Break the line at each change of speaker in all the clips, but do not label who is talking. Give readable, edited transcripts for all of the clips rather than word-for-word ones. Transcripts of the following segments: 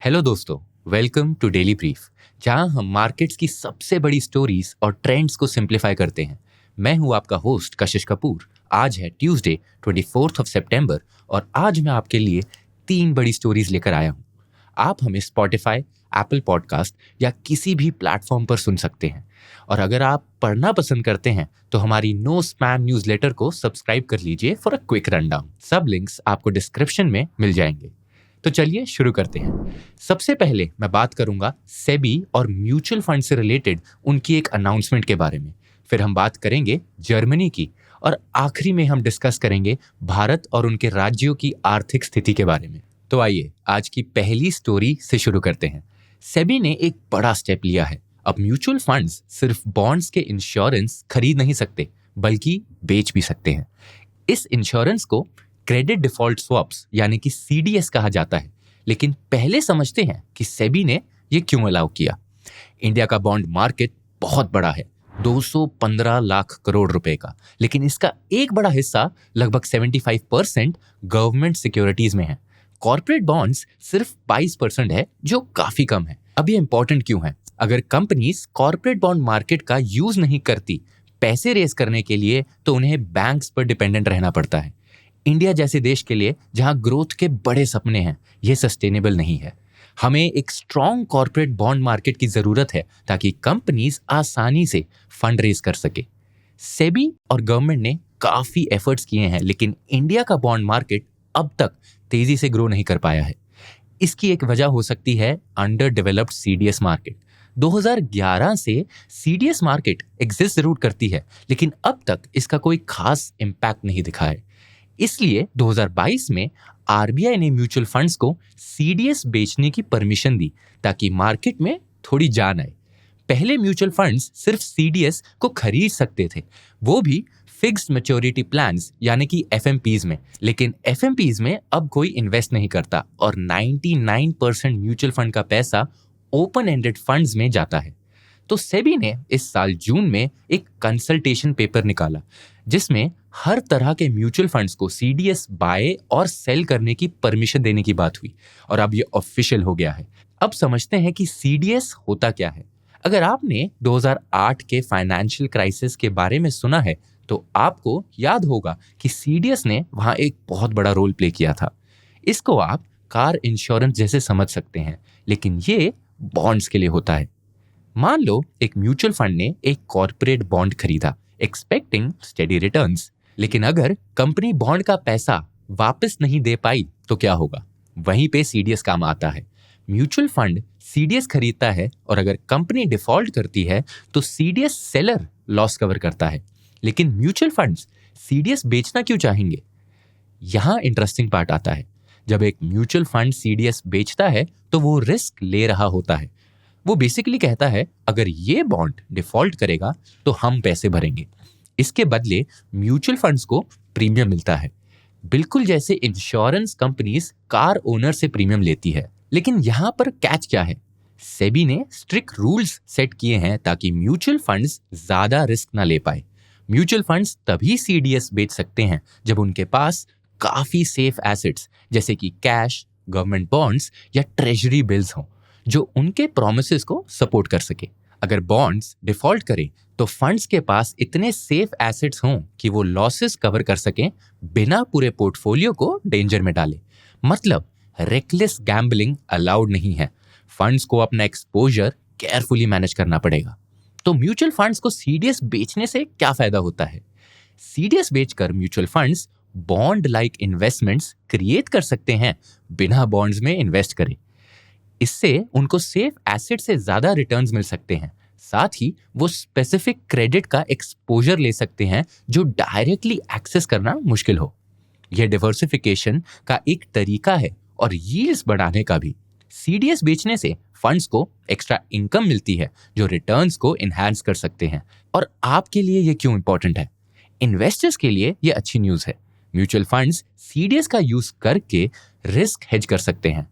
Hello दोस्तों, welcome to daily brief, जहां हम मार्केट्स की सबसे बड़ी स्टोरीज और ट्रेंड्स को सिंप्लीफाई करते हैं। मैं हूं आपका होस्ट कशिश कपूर। आज है ट्यूसडे 24 सितंबर और आज मैं आपके लिए 3 बड़ी स्टोरीज लेकर आया हूं। आप हमें स्पॉटिफाई, एप्पल पॉडकास्ट या किसी भी प्लेटफॉर्म पर सुन सकते हैं। और अगर आप पढ़ना पसंद करते हैं तो हमारी नो स्पैम न्यूज़लेटर को सब्सक्राइब कर लीजिए फॉर अ क्विक रनडाउन। सब लिंक्स आपको डिस्क्रिप्शन में मिल जाएंगे। तो चलिए शुरू करते हैं। सबसे पहले मैं बात करूंगा सेबी और म्यूचुअल फंड से रिलेटेड उनकी एक अनाउंसमेंट के बारे में। फिर हम बात करेंगे जर्मनी की और आखिरी में हम डिस्कस करेंगे भारत और उनके राज्यों की आर्थिक स्थिति के बारे में। तो आइए आज की पहली स्टोरी से शुरू करते हैं। सेबी ने एक बड़ा स्टेप लिया है। अब म्यूचुअल फंड्स सिर्फ बॉन्ड्स के इंश्योरेंस खरीद नहीं सकते बल्कि बेच भी सकते हैं। इस इंश्योरेंस को क्रेडिट डिफॉल्ट स्वैप्स यानी कि सीडीएस कहा जाता है। लेकिन पहले समझते हैं कि सेबी ने ये क्यों अलाउ किया। इंडिया का बॉन्ड मार्केट बहुत बड़ा है, 215 लाख करोड़ रुपए का, लेकिन इसका एक बड़ा हिस्सा लगभग 75% गवर्नमेंट सिक्योरिटीज में है। कॉर्पोरेट बॉन्ड्स सिर्फ 22% है, जो काफी कम है। अब ये इंपॉर्टेंट क्यों है? अगर कंपनीज कॉर्पोरेट बॉन्ड मार्केट का यूज नहीं करती पैसे रेज करने के लिए, तो उन्हें बैंक्स पर डिपेंडेंट रहना पड़ता है। इंडिया जैसे देश के लिए जहां ग्रोथ के बड़े सपने हैं, यह सस्टेनेबल नहीं है। हमें एक स्ट्रॉन्ग कॉर्पोरेट बॉन्ड मार्केट की जरूरत है ताकि कंपनीज आसानी से फंड रेज कर सके। सेबी और गवर्नमेंट ने काफी एफर्ट्स किए हैं, लेकिन इंडिया का बॉन्ड मार्केट अब तक तेजी से ग्रो नहीं कर पाया है। इसकी एक वजह हो सकती है अंडर डेवलप्ड सीडीएस मार्केट। 2011 से सीडीएस मार्केट एग्जिस्ट जरूर करती है, लेकिन अब तक इसका कोई खास इम्पैक्ट नहीं दिखा है। इसलिए 2022 में आरबीआई ने म्यूचुअल फंड्स को सीडीएस बेचने की परमिशन दी ताकि मार्केट में थोड़ी जान आए। पहले म्यूचुअल फंड्स सिर्फ सीडीएस को खरीद सकते थे, वो भी फिक्स्ड मैच्योरिटी प्लान्स यानी कि एफएमपीज में। लेकिन एफएमपीज में अब कोई इन्वेस्ट नहीं करता और 99% म्यूचुअल फंड का पैसा ओपन एंडेड फंड्स में जाता है। तो सेबी ने इस साल जून में एक कंसल्टेशन पेपर निकाला जिसमें हर तरह के म्यूचुअल फंड्स को सीडीएस बाय और सेल करने की परमिशन देने की बात हुई और अब ये ऑफिशियल हो गया है। अब समझते हैं कि सीडीएस होता क्या है। अगर आपने 2008 के फाइनेंशियल क्राइसिस के बारे में सुना है तो आपको याद होगा कि सीडीएस ने वहां एक बहुत बड़ा रोल प्ले किया था। इसको आप कार इंश्योरेंस जैसे समझ सकते हैं, लेकिन ये बॉन्ड्स के लिए होता है। मान लो एक म्यूचुअल फंड ने एक कॉर्पोरेट बॉन्ड खरीदा एक्सपेक्टिंग स्टेडी रिटर्न्स, लेकिन अगर कंपनी बॉन्ड का पैसा वापस नहीं दे पाई तो क्या होगा? वहीं पे सीडीएस काम आता है। म्यूचुअल फंड सीडीएस खरीदता है और अगर कंपनी डिफॉल्ट करती है तो सीडीएस सेलर लॉस कवर करता है। लेकिन म्यूचुअल फंड्स सीडीएस बेचना क्यों चाहेंगे? यहां इंटरेस्टिंग पार्ट आता है। जब एक म्यूचुअल फंड सीडीएस बेचता है तो वो रिस्क ले रहा होता है। वो बेसिकली कहता है अगर ये बॉन्ड डिफॉल्ट करेगा तो हम पैसे भरेंगे। इसके बदले म्यूचुअल फंड्स को प्रीमियम मिलता है, बिल्कुल जैसे इंश्योरेंस कंपनीज कार ओनर से प्रीमियम लेती है। लेकिन यहाँ पर कैच क्या है? सेबी ने स्ट्रिक्ट रूल्स सेट किए हैं ताकि म्यूचुअल फंड्स ज्यादा रिस्क ना ले पाए। म्यूचुअल फंड्स तभी सीडीएस बेच सकते हैं जब उनके पास काफी सेफ एसेट्स जैसे कि कैश, गवर्नमेंट बॉन्ड्स या ट्रेजरी बिल्स हों जो उनके प्रोमिसेस को सपोर्ट कर सके। अगर बॉन्ड्स डिफॉल्ट करें तो फंड्स के पास इतने सेफ एसेट्स हों कि वो लॉसेस कवर कर सकें बिना पूरे पोर्टफोलियो को डेंजर में डाले। मतलब रेकलेस गैम्बलिंग अलाउड नहीं है। फंड्स को अपना एक्सपोजर केयरफुली मैनेज करना पड़ेगा। तो म्यूचुअल फंड्स को सीडीएस बेचने से क्या फायदा होता है? सीडीएस बेचकर mutual funds bond like investments create कर सकते हैं बिना बॉन्ड्स में इन्वेस्ट करें। इससे उनको सेफ एसेट से ज्यादा रिटर्न्स मिल सकते हैं। साथ ही वो स्पेसिफिक क्रेडिट का एक्सपोजर ले सकते हैं जो डायरेक्टली एक्सेस करना मुश्किल हो। यह डिवर्सिफिकेशन का एक तरीका है और यील्ड्स बढ़ाने का भी। सीडीएस बेचने से फंड्स को एक्स्ट्रा इनकम मिलती है जो रिटर्न्स को इनहैंस कर सकते हैं। और आपके लिए ये क्यों इंपॉर्टेंट है? इन्वेस्टर्स के लिए ये अच्छी न्यूज़ है। म्यूचुअल फंड्स सीडीएस का यूज करके रिस्क हेज कर सकते हैं,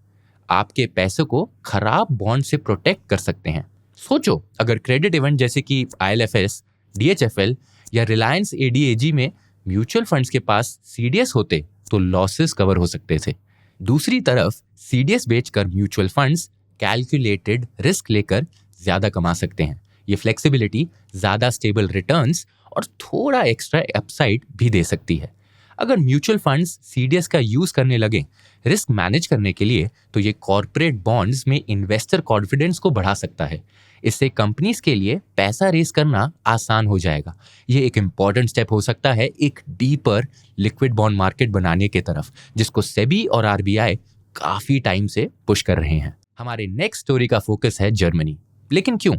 आपके पैसों को खराब बॉन्ड से प्रोटेक्ट कर सकते हैं। सोचो अगर क्रेडिट इवेंट जैसे कि आईएलएफएस, डीएचएफएल या रिलायंस एडीएजी में म्यूचुअल फंड्स के पास सीडीएस होते तो लॉसेस कवर हो सकते थे। दूसरी तरफ सीडीएस बेचकर म्यूचुअल फंड्स कैलकुलेटेड रिस्क लेकर ज्यादा कमा सकते हैं। ये फ्लेक्सिबिलिटी ज्यादा स्टेबल रिटर्न्स और थोड़ा एक्स्ट्रा अपसाइड भी दे सकती है। अगर म्यूचुअल फंड्स सीडीएस का यूज करने लगे रिस्क मैनेज करने के लिए, तो ये कॉर्पोरेट बॉन्ड्स में इन्वेस्टर कॉन्फिडेंस को बढ़ा सकता है। इससे कंपनीज के लिए पैसा रेज करना आसान हो जाएगा। ये एक इंपॉर्टेंट स्टेप हो सकता है एक डीपर लिक्विड बॉन्ड मार्केट बनाने के तरफ, जिसको सेबी और आरबीआई काफी टाइम से पुश कर रहे हैं। हमारे नेक्स्ट स्टोरी का फोकस है जर्मनी। लेकिन क्यों?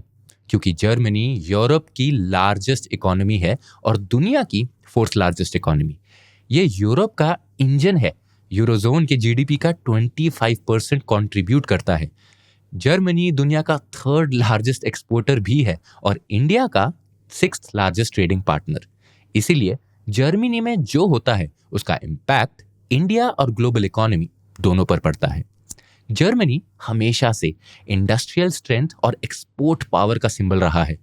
क्योंकि जर्मनी यूरोप की लार्जेस्ट इकोनॉमी है और दुनिया की फोर्थ लार्जेस्ट इकोनॉमी। ये यूरोप का इंजन है। यूरोजोन के जीडीपी का 25% कंट्रीब्यूट करता है। जर्मनी दुनिया का थर्ड लार्जेस्ट एक्सपोर्टर भी है और इंडिया का सिक्स्थ लार्जेस्ट ट्रेडिंग पार्टनर। इसीलिए जर्मनी में जो होता है उसका इम्पैक्ट इंडिया और ग्लोबल इकोनॉमी दोनों पर पड़ता है। जर्मनी हमेशा से इंडस्ट्रियल स्ट्रेंथ और एक्सपोर्ट पावर का सिंबल रहा है।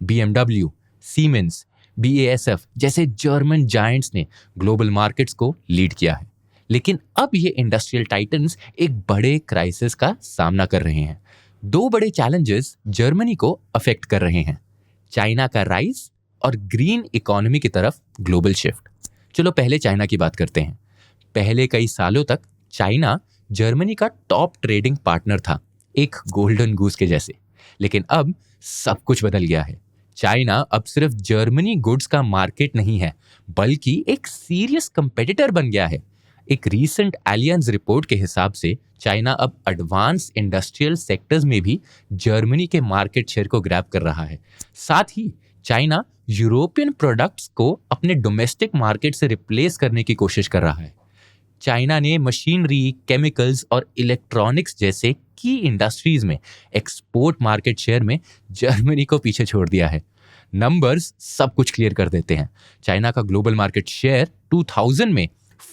BMW, सीमेंस, BASF जैसे जर्मन जायंट्स ने ग्लोबल मार्केट्स को लीड किया है। लेकिन अब ये इंडस्ट्रियल टाइटन्स एक बड़े क्राइसिस का सामना कर रहे हैं। दो बड़े चैलेंजेस जर्मनी को अफेक्ट कर रहे हैं, चाइना का राइज और ग्रीन इकोनॉमी की तरफ ग्लोबल शिफ्ट। चलो पहले चाइना की बात करते हैं। पहले कई सालों तक चाइना जर्मनी का टॉप ट्रेडिंग पार्टनर था, एक गोल्डन गूस के जैसे। लेकिन अब सब कुछ बदल गया है। चाइना अब सिर्फ जर्मनी गुड्स का मार्केट नहीं है, बल्कि एक सीरियस कंपेटिटर बन गया है। एक रीसेंट एलियंस रिपोर्ट के हिसाब से चाइना अब एडवांस इंडस्ट्रियल सेक्टर्स में भी जर्मनी के मार्केट शेयर को ग्रैब कर रहा है। साथ ही चाइना यूरोपियन प्रोडक्ट्स को अपने डोमेस्टिक मार्केट से रिप्लेस करने की कोशिश कर रहा है। चाइना ने मशीनरी, केमिकल्स और इलेक्ट्रॉनिक्स जैसे की इंडस्ट्रीज में एक्सपोर्ट मार्केट शेयर में जर्मनी को पीछे छोड़ दिया है। नंबर्स सब कुछ क्लियर कर देते हैं। चाइना का ग्लोबल मार्केट शेयर 2000 में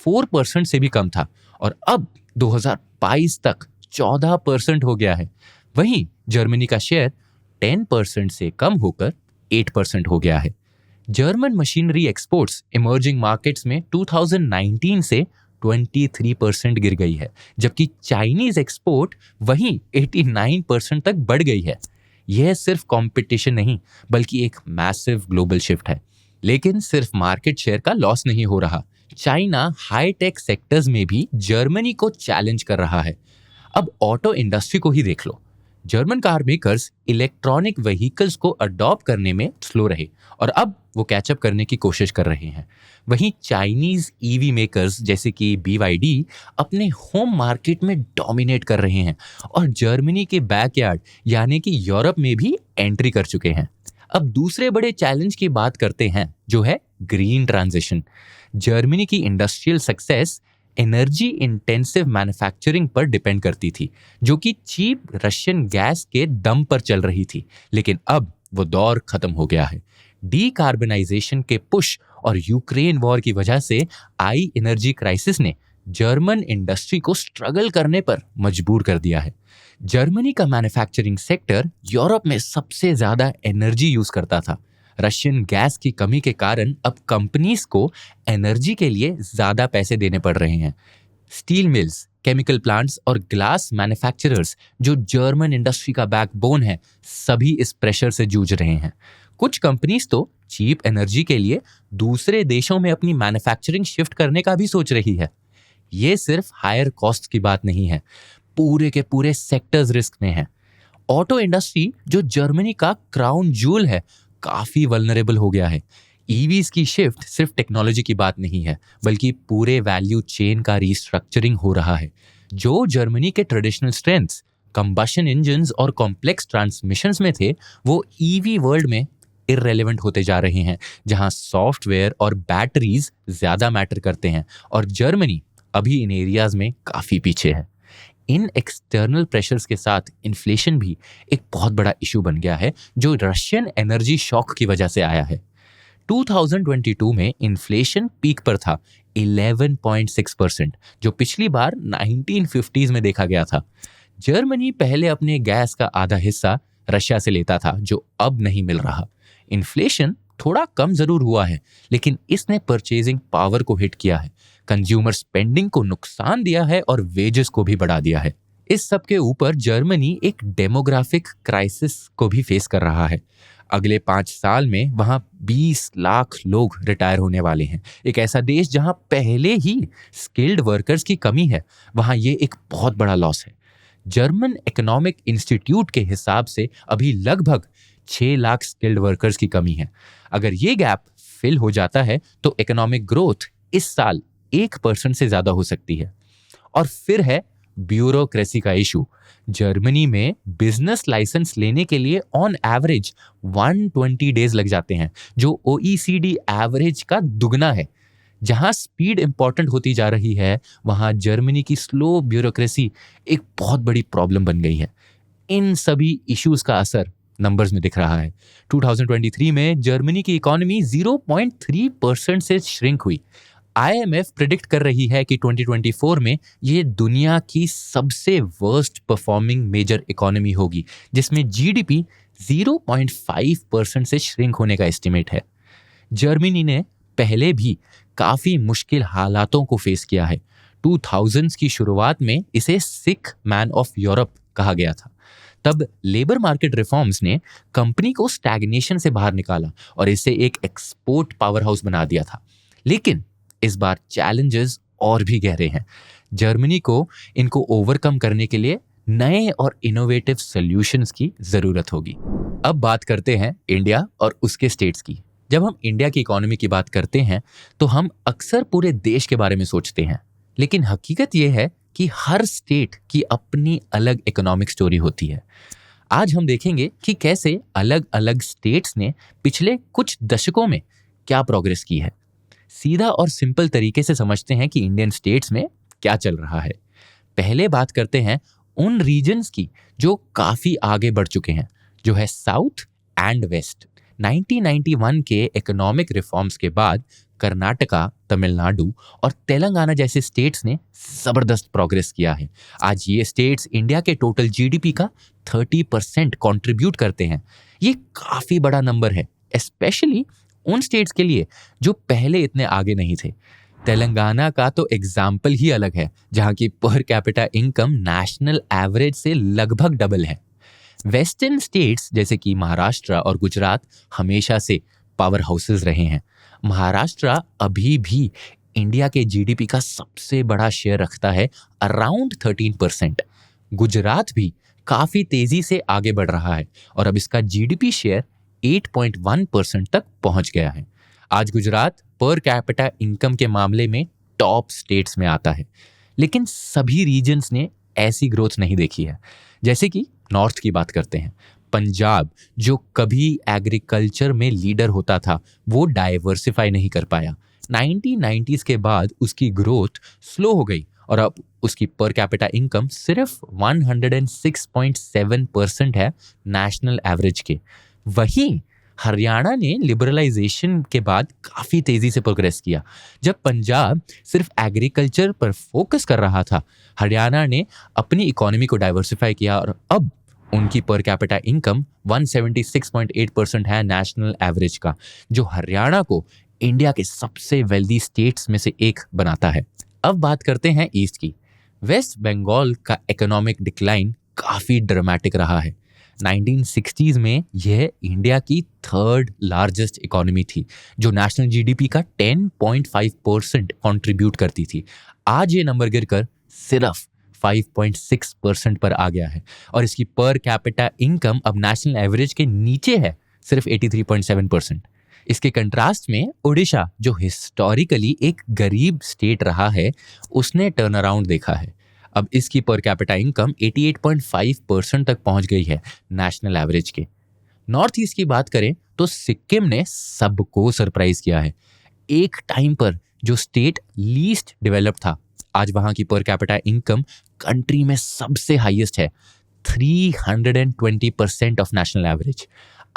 4% से भी कम था और अब 2022 तक 14% हो गया है। वहीं जर्मनी का शेयर 10% से कम होकर 8% हो गया है। German machinery exports emerging markets में 2019 से 23% गिर गई है, जबकि चाइनीज एक्सपोर्ट वहीं 89% तक बढ़ गई है। यह सिर्फ कंपटीशन नहीं, बल्कि एक मैसिव ग्लोबल शिफ्ट है। लेकिन सिर्फ मार्केट शेयर का लॉस नहीं हो रहा। चाइना हाईटेक सेक्टर्स में भी जर्मनी को चैलेंज कर रहा है। अब ऑटो इंडस्ट्री को ही देख लो। German car makers electronic vehicles को अडॉप्ट करने में स्लो रहे और अब वो कैचअप करने की कोशिश कर रहे हैं। वहीं चाइनीज ईवी मेकर्स जैसे कि BYD अपने होम मार्केट में डोमिनेट कर रहे हैं और जर्मनी के बैकयार्ड यानी कि यूरोप में भी एंट्री कर चुके हैं। अब दूसरे बड़े चैलेंज की बात करते हैं, जो है ग्रीन ट्रांजिशन। जर्मनी की industrial success energy intensive manufacturing पर डिपेंड करती थी, जो कि चीप रशियन गैस के दम पर चल रही थी। लेकिन अब वो दौर खत्म हो गया है। डीकार्बनाइजेशन के पुश और यूक्रेन वॉर की वजह से आई एनर्जी क्राइसिस ने जर्मन इंडस्ट्री को स्ट्रगल करने पर मजबूर कर दिया है। जर्मनी का मैन्युफैक्चरिंग सेक्टर यूरोप में सबसे ज्यादा एनर्जी यूज करता था। रशियन गैस की कमी के कारण अब कंपनीज को एनर्जी के लिए ज्यादा पैसे देने पड़ रहे हैं। स्टील मिल्स, केमिकल प्लांट्स और ग्लास मैन्युफैक्चरर्स, जो जर्मन इंडस्ट्री का बैकबोन है, सभी इस प्रेशर से जूझ रहे हैं। कुछ कंपनीज तो चीप एनर्जी के लिए दूसरे देशों में अपनी मैन्युफैक्चरिंग शिफ्ट करने का भी सोच रही है। ये सिर्फ हायर कॉस्ट की बात नहीं है, पूरे के पूरे सेक्टर्स रिस्क में है। ऑटो इंडस्ट्री, जो जर्मनी का क्राउन जूल है, काफी वल्नरेबल हो गया है। ईवीज की शिफ्ट सिर्फ टेक्नोलॉजी की बात नहीं है, बल्कि पूरे वैल्यू चेन का रीस्ट्रक्चरिंग हो रहा है। जो जर्मनी के ट्रेडिशनल स्ट्रेंथ्स कंबशन इंजन्स और कॉम्प्लेक्स ट्रांसमिशंस में थे, वो ईवी वर्ल्ड में इररेलेवेंट होते जा रहे हैं, जहां सॉफ्टवेयर और बैटरीज ज्यादा मैटर करते हैं और जर्मनी अभी इन एरियाज में काफी पीछे है। इन एक्सटर्नल प्रेशर्स के साथ इन्फ्लेशन भी एक बहुत बड़ा इशू बन गया है, जो रशियन एनर्जी शॉक की वजह से आया है। 2022 में इन्फ्लेशन पीक पर था 11.6%, जो पिछली बार 1950s में देखा गया था। जर्मनी पहले अपने गैस का आधा हिस्सा रशिया से लेता था, जो अब नहीं मिल रहा। इन्फ्लेशन थोड़ा कम जरूर हुआ है, लेकिन इसने परचेजिंग पावर को हिट किया है, कंज्यूमर स्पेंडिंग को नुकसान दिया है और वेजेस को भी बढ़ा दिया है। इस सब के ऊपर जर्मनी एक डेमोग्राफिक क्राइसिस को भी फेस कर रहा है। अगले 5 साल में वहां 20 लाख लोग रिटायर होने वाले हैं। एक ऐसा देश जहां पहले ही स्किल्ड वर्कर्स की कमी है, वहां ये एक बहुत बड़ा लॉस है। जर्मन इकोनॉमिक इंस्टीट्यूट के हिसाब से अभी लगभग 6 लाख स्किल्ड वर्कर्स की कमी है। अगर ये गैप फिल हो जाता है तो इकोनॉमिक ग्रोथ इस साल 1% से ज्यादा हो सकती है। और फिर है ब्यूरोक्रेसी का इशू। जर्मनी में बिजनेस लाइसेंस लेने के लिए ऑन एवरेज 120 डेज लग जाते हैं, जो OECD एवरेज का दुगना है। जहां स्पीड इंपॉर्टेंट होती जा रही है, वहां जर्मनी की स्लो ब्यूरोक्रेसी एक बहुत बड़ी प्रॉब्लम बन गई है। इन सभी इश्यूज का असर नंबर्स में दिख रहा है। 2023 में जर्मनी की इकोनॉमी 0.3% से श्रिंक हुई। IMF प्रिडिक्ट कर रही है कि 2024 में ये दुनिया की सबसे वर्स्ट परफॉर्मिंग मेजर इकोनॉमी होगी, जिसमें GDP 0.5% से श्रिंक होने का एस्टिमेट है। जर्मनी ने पहले भी काफी मुश्किल हालातों को फेस किया है। 2000s की शुरुआत में इसे सिक मैन ऑफ यूरोप कहा गया था। तब लेबर मार्केट रिफॉर्म्स ने कंपनी को स्टैग्नेशन से बाहर निकाला और इसे एक एक्सपोर्ट पावर हाउस बना दिया था। लेकिन इस बार चैलेंजेस और भी गहरे हैं। जर्मनी को इनको ओवरकम करने के लिए नए और इनोवेटिव सॉल्यूशंस की जरूरत होगी। अब बात करते हैं इंडिया और उसके स्टेट्स की। जब हम इंडिया की इकोनॉमी की बात करते हैं तो हम अक्सर पूरे देश के बारे में सोचते हैं, लेकिन हकीकत यह है कि हर स्टेट की अपनी अलग इकोनॉमिक स्टोरी होती है। आज हम देखेंगे कि कैसे अलग अलग स्टेट्स ने पिछले कुछ दशकों में क्या प्रोग्रेस की है। सीधा और सिंपल तरीके से समझते हैं कि इंडियन स्टेट्स में क्या चल रहा है। पहले बात करते हैं उन रीजन्स की जो काफी आगे बढ़ चुके हैं, जो है साउथ एंड वेस्ट। 1991 के इकोनॉमिक रिफॉर्म्स के बाद कर्नाटका, तमिलनाडु और तेलंगाना जैसे स्टेट्स ने जबरदस्त प्रोग्रेस किया है। आज ये स्टेट्स इंडिया के टोटल GDP का 30% कंट्रीब्यूट करते हैं। ये काफी बड़ा नंबर है, स्पेशली उन स्टेट्स के लिए जो पहले इतने आगे नहीं थे। तेलंगाना का तो एग्जाम्पल ही अलग है, जहां की per capita income national average से लगभग डबल है। वेस्टर्न स्टेट्स जैसे कि महाराष्ट्र और गुजरात हमेशा से पावर हाउसेस रहे हैं। महाराष्ट्र अभी भी इंडिया के GDP का सबसे बड़ा शेयर रखता है, अराउंड 13%। गुजरात भी काफी तेजी से आगे बढ़ रहा है और अब इसका GDP शेयर 8.1% तक पहुंच गया है। आज गुजरात पर कैपिटा इनकम के मामले में टॉप स्टेट्स में आता है, लेकिन सभी रीजन्स ने ऐसी ग्रोथ नहीं देखी है। जैसे कि नॉर्थ की बात करते हैं, पंजाब जो कभी एग्रीकल्चर में लीडर होता था, वो डाइवर्सिफाई नहीं कर पाया। 1990s के बाद उसकी ग्रोथ स्लो हो गई और अब उसकी पर कैपिटा इनकम सिर्फ 106.7% है नेशनल एवरेज के। वहीं हरियाणा ने लिबरलाइजेशन के बाद काफी तेजी से प्रोग्रेस किया। जब पंजाब सिर्फ एग्रीकल्चर पर फोकस कर रहा था, हरियाणा ने अपनी इकोनॉमी को डाइवर्सिफाई किया और अब उनकी पर कैपिटा इनकम 176.8% है नेशनल एवरेज का, जो हरियाणा को इंडिया के सबसे वेल्दी स्टेट्स में से एक बनाता है। अब बात करते हैं ईस्ट की। वेस्ट बंगाल का इकोनॉमिक डिक्लाइन काफी ड्रामेटिक रहा है। 1960s में यह इंडिया की 3rd लार्जेस्ट इकोनॉमी थी, जो नेशनल GDP का 10.5% कंट्रीब्यूट करती थी। आज ये नंबर गिरकर सिर्फ 5.6% पर आ गया है और इसकी पर कैपिटा इनकम अब नेशनल एवरेज के नीचे है, सिर्फ 83.7%। इसके कंट्रास्ट में उड़ीसा, जो हिस्टोरिकली एक गरीब स्टेट रहा है, उसने टर्न अराउंड देखा है। अब इसकी पर कैपिटा इनकम 88.5% तक पहुंच गई है नेशनल एवरेज के। नॉर्थ ईस्ट की बात करें तो सिक्किम ने सबको सरप्राइज किया है। एक टाइम पर जो स्टेट लीस्ट डेवलप्ड था, आज वहां की पर कैपिटा इनकम कंट्री में सबसे हाईएस्ट है, 320% ऑफ नेशनल एवरेज।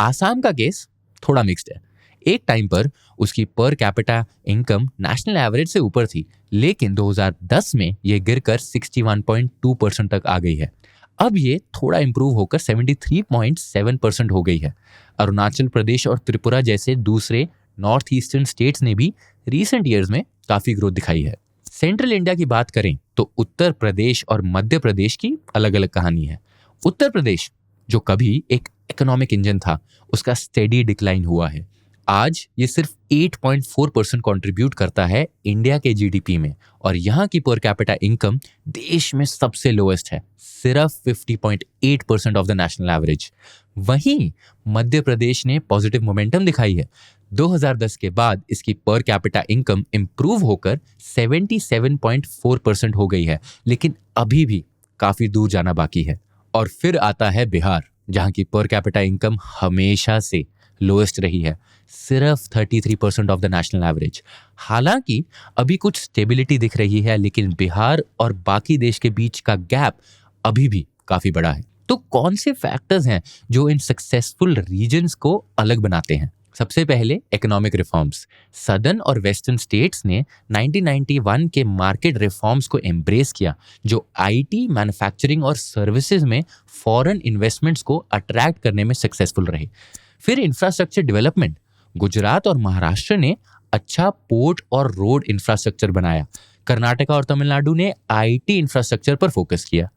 आसाम का केस थोड़ा मिक्स्ड है। एक टाइम पर उसकी per capita income national average से ऊपर थी, लेकिन 2010 में यह गिरकर 61.2% तक आ गई है। अब ये थोड़ा इंप्रूव होकर 73.7% हो गई है। अरुणाचल प्रदेश और त्रिपुरा जैसे दूसरे नॉर्थ ईस्टर्न स्टेट्स ने भी रीसेंट ईयर्स में काफी ग्रोथ दिखाई है। सेंट्रल इंडिया की बात करें तो उत्तर प्रदेश और मध्य प्रदेश की अलग अलग कहानी है। उत्तर प्रदेश जो कभी एक इकोनॉमिक इंजन था, उसका स्टेडी डिक्लाइन हुआ है। आज ये सिर्फ 8.4% कंट्रीब्यूट करता है इंडिया के जीडीपी में, और यहाँ की पर कैपिटा इनकम देश में सबसे लोएस्ट है, सिर्फ 50.8% ऑफ द नेशनल एवरेज। वहीं मध्य प्रदेश ने पॉजिटिव मोमेंटम दिखाई है। 2010 के बाद इसकी पर कैपिटा इनकम इंप्रूव होकर 77.4% हो गई है, लेकिन अभी भी काफी दूर जाना बाकी है। और फिर आता है बिहार, जहां की पर कैपिटा इनकम हमेशा से लोएस्ट रही है, सिर्फ 33% ऑफ द नेशनल एवरेज। हालांकि अभी कुछ स्टेबिलिटी दिख रही है, लेकिन बिहार और बाकी देश के बीच का गैप अभी भी काफी बड़ा है। तो कौन से फैक्टर्स हैं जो इन सक्सेसफुल रीजन्स को अलग बनाते हैं? सबसे पहले इकोनॉमिक रिफॉर्म्स। सदर्न और वेस्टर्न स्टेट्स ने 1991 के मार्केट रिफॉर्म्स को एम्ब्रेस किया, जो आईटी, मैन्युफैक्चरिंग और सर्विसेज में फॉरेन इन्वेस्टमेंट्स को अट्रैक्ट करने में सक्सेसफुल रहे। फिर इंफ्रास्ट्रक्चर डेवलपमेंट। गुजरात और महाराष्ट्र ने अच्छा पोर्ट और रोड इंफ्रास्ट्रक्चर बनाया। कर्नाटका और तमिलनाडु ने आईटी इंफ्रास्ट्रक्चर पर फोकस किया।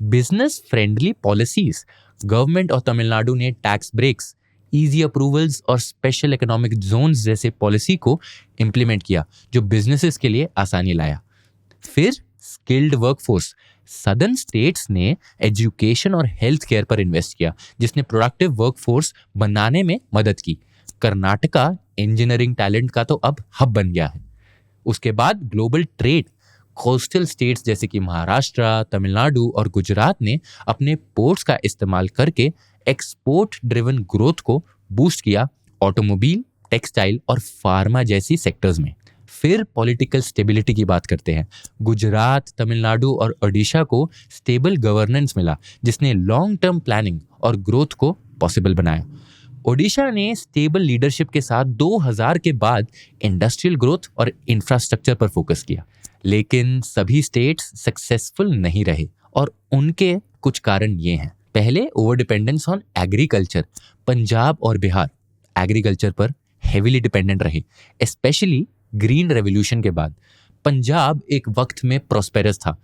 Business friendly policies. गवर्नमेंट और तमिलनाडु ने टैक्स ब्रेक्स, इजी अप्रूवल्स और स्पेशल इकोनॉमिक जोन्स जैसे पॉलिसी को इम्प्लीमेंट किया, जो बिजनेसेस के लिए आसानी लाया। फिर स्किल्ड वर्कफोर्स। सदर्न स्टेट्स ने एजुकेशन और हेल्थ केयर पर इन्वेस्ट किया, जिसने प्रोडक्टिव वर्कफोर्स बनाने में मदद की। कर्नाटका इंजीनियरिंग टैलेंट का तो अब हब बन गया है। उसके बाद ग्लोबल ट्रेड। कोस्टल स्टेट्स जैसे कि महाराष्ट्र, तमिलनाडु और गुजरात ने अपने पोर्ट्स का इस्तेमाल करके एक्सपोर्ट ड्रिवन ग्रोथ को बूस्ट किया, ऑटोमोबाइल, टेक्सटाइल और फार्मा जैसी सेक्टर्स में। फिर पॉलिटिकल स्टेबिलिटी की बात करते हैं। गुजरात, तमिलनाडु और ओडिशा को स्टेबल गवर्नेंस मिला, जिसने लॉन्ग टर्म प्लानिंग और ग्रोथ को पॉसिबल बनाया। ओडिशा ने स्टेबल लीडरशिप के साथ 2000 के बाद इंडस्ट्रियल ग्रोथ और इंफ्रास्ट्रक्चर पर फोकस किया। लेकिन सभी स्टेट्स सक्सेसफुल नहीं रहे, और उनके कुछ कारण ये हैं। पहले, over dependence on agriculture. Punjab और बिहार एग्रीकल्चर पर हेवीली डिपेंडेंट रहे, स्पेशली ग्रीन रेवोल्यूशन के बाद। पंजाब एक वक्त में प्रॉस्पेरस था,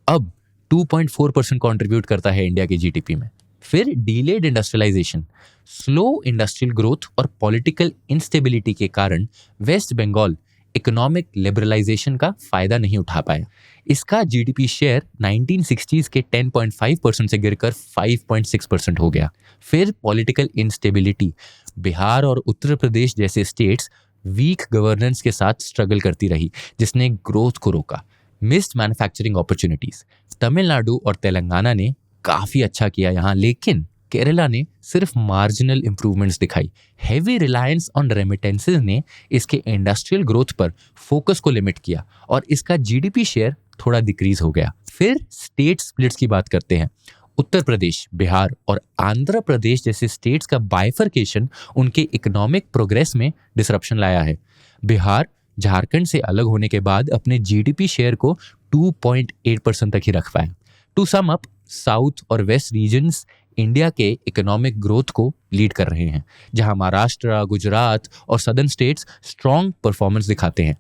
अब 2.4% कंट्रीब्यूट करता है इंडिया के जीडीपी में। फिर delayed industrialisation. Slow industrial growth और पॉलिटिकल इंस्टेबिलिटी के कारण वेस्ट बंगाल इकोनॉमिक लिबरलाइजेशन का फायदा नहीं उठा पाया। इसका जीडीपी शेयर 1960s के 10.5% से गिरकर 5.6% हो गया। फिर पॉलिटिकल इंस्टेबिलिटी। बिहार और उत्तर प्रदेश जैसे स्टेट्स वीक गवर्नेंस के साथ स्ट्रगल करती रही, जिसने ग्रोथ को रोका। Missed manufacturing opportunities. तमिलनाडु और तेलंगाना ने काफी अच्छा किया यहाँ, लेकिन केरला ने सिर्फ मार्जिनल इंप्रूवमेंट्स दिखाई। हेवी रिलायंस ऑन रेमिटेंसेस ने इसके इंडस्ट्रियल ग्रोथ पर फोकस को लिमिट किया, और इसका जीडीपी शेयर थोड़ा डिक्रीज हो गया। फिर स्टेट स्प्लिट्स की बात करते हैं। उत्तर प्रदेश, बिहार और आंध्र प्रदेश जैसे स्टेट्स का बाइफर्केशन उनके इकोनॉमिक प्रोग्रेस में डिसरप्शन लाया है। बिहार झारखंड से अलग होने के बाद अपने जीडीपी शेयर को 2.8% तक ही रख पाया। टू सम अप, साउथ और वेस्ट रीजन्स इंडिया के इकोनॉमिक ग्रोथ को लीड कर रहे हैं, जहां महाराष्ट्र, गुजरात और सदर्न स्टेट्स स्ट्रॉन्ग परफॉर्मेंस दिखाते हैं।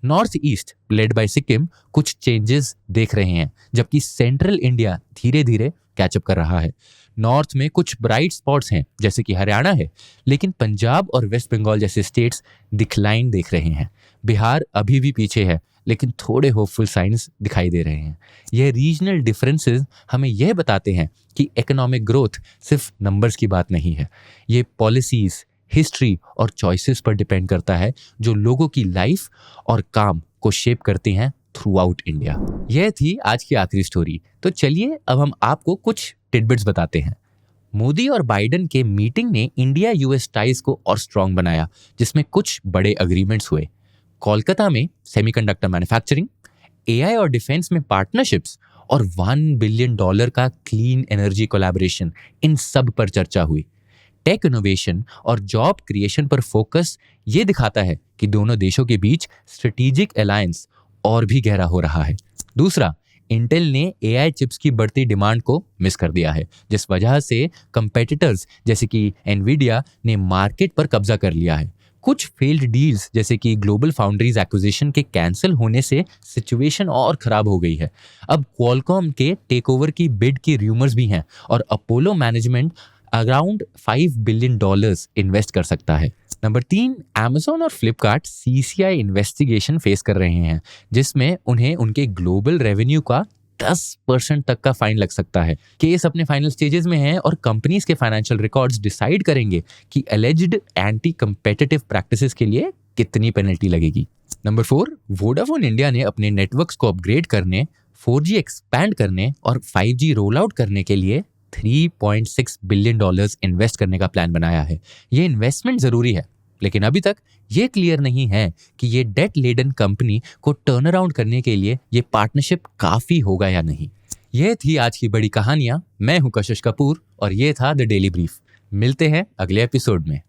North east led by Sikkim कुछ चेंजेस देख रहे हैं, जबकि सेंट्रल इंडिया धीरे धीरे कैचअप कर रहा है। नॉर्थ में कुछ ब्राइट स्पॉट्स हैं, जैसे कि हरियाणा है, लेकिन पंजाब और वेस्ट बंगाल जैसे स्टेट्स डिक्लाइन देख रहे हैं। बिहार अभी भी पीछे है, लेकिन थोड़े होपफुल साइंस दिखाई दे रहे हैं। यह रीजनल डिफरेंसेस हमें यह बताते हैं कि इकोनॉमिक ग्रोथ सिर्फ नंबर्स की बात नहीं है। ये पॉलिसीज, हिस्ट्री और चॉइसेस पर डिपेंड करता है, जो लोगों की लाइफ और काम को शेप करते हैं थ्रू आउट इंडिया। यह थी आज की आखिरी स्टोरी। तो चलिए अब हम आपको कुछ टिडबिट्स बताते हैं। मोदी और बाइडेन के मीटिंग ने इंडिया यूएस टाइज को और स्ट्रॉन्ग बनाया, जिसमें कुछ बड़े अग्रीमेंट्स हुए। कोलकाता में सेमीकंडक्टर मैन्युफैक्चरिंग, एआई और डिफेंस में पार्टनरशिप्स और $1 बिलियन का क्लीन एनर्जी कोलैबोरेशन, इन सब पर चर्चा हुई। टेक इनोवेशन और जॉब क्रिएशन पर फोकस ये दिखाता है कि दोनों देशों के बीच स्ट्रेटेजिक अलायंस और भी गहरा हो रहा है। दूसरा, इंटेल ने एआई चिप्स की बढ़ती डिमांड को मिस कर दिया है, जिस वजह से कंपेटिटर्स जैसे कि एनवीडिया ने मार्केट पर कब्जा कर लिया है। कुछ फेल्ड डील्स जैसे कि ग्लोबल फाउंड्रीज एक्विजिशन के कैंसिल होने से सिचुएशन और खराब हो गई है। अब क्वालकॉम के टेकओवर की बिड की रूमर्स भी हैं और Apollo management around $5 billion invest कर सकता है। नंबर 3, Amazon और फ्लिपकार्ट CCI इन्वेस्टिगेशन फेस कर रहे हैं, जिसमें उन्हें उनके ग्लोबल रेवेन्यू का 10% तक का फाइन लग सकता है। केस अपने फाइनल स्टेजेस में है और कंपनीज के फाइनेंशियल रिकॉर्ड्स डिसाइड करेंगे कि एलिज्ड एंटी कंपेटिटिव प्रैक्टिसेस के लिए कितनी पेनल्टी लगेगी। नंबर 4, वोडाफोन इंडिया ने अपने नेटवर्क्स को अपग्रेड करने, 4G एक्सपैंड करने और 5G रोल आउट करने के लिए $3.6 बिलियन इन्वेस्ट करने का प्लान बनाया है। ये इन्वेस्टमेंट जरूरी है, लेकिन अभी तक ये क्लियर नहीं है कि ये डेट लेडन कंपनी को टर्न अराउंड करने के लिए ये पार्टनरशिप काफी होगा या नहीं। ये थी आज की बड़ी कहानियां। मैं हूं कशिश कपूर और ये था द डेली ब्रीफ। मिलते हैं अगले एपिसोड में।